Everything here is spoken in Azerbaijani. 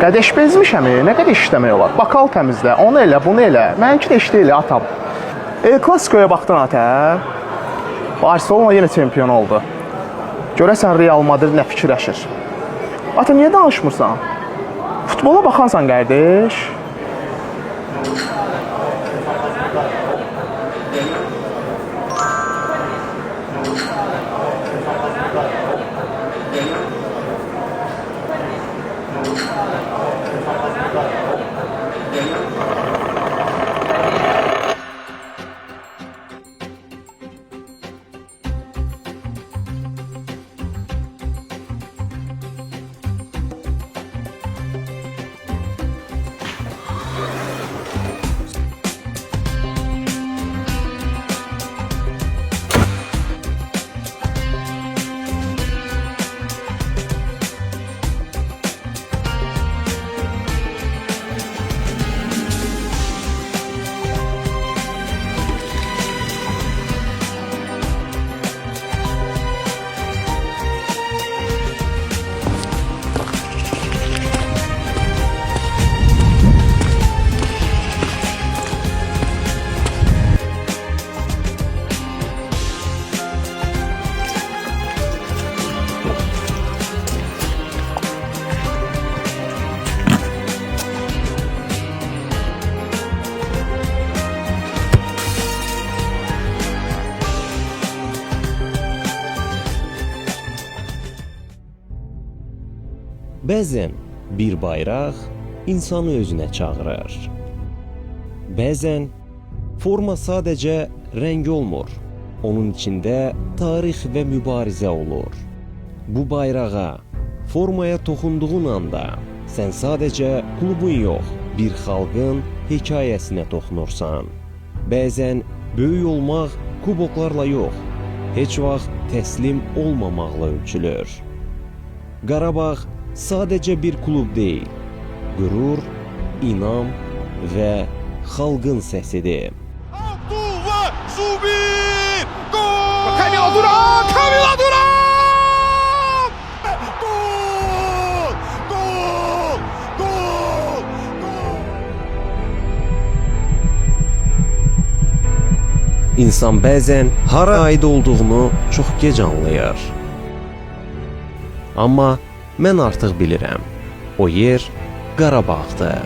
Qədeş bezmişəm, nə qədər işləmək olar? Bakal təmizlə, onu elə, bunu elə. Mənimki də işdə elə, atam. El Klasiko'ya baxdın atə. Barcelona yenə çempion oldu. Görəsən Real Madrid nə fikirləşir? Ata, niyə danışmırsan? Futbola baxansan, qardeş. Bəzən bir bayraq insanı özünə çağırır. Bəzən forma sadəcə rəng olmur. Onun içində tarix və mübarizə olur. Bu bayrağa, formaya toxunduğun anda sən sadəcə klubun yox, bir xalqın hekayəsinə toxunursan. Bəzən böyük olmaq kuboklarla yox, heç vaxt təslim olmamaqla ölçülür. Qarabağ sadəcə bir klub deyil, qürur, inam və xalqın səsidir. Abdullah Zubir! Gol! Kamil Duran! Kamil Duran! Gol! Gol! Gol! Gol! İnsan bəzən hara aid olduğunu çox gec anlayır. Amma mən artıq bilirəm, o yer Qarabağdır.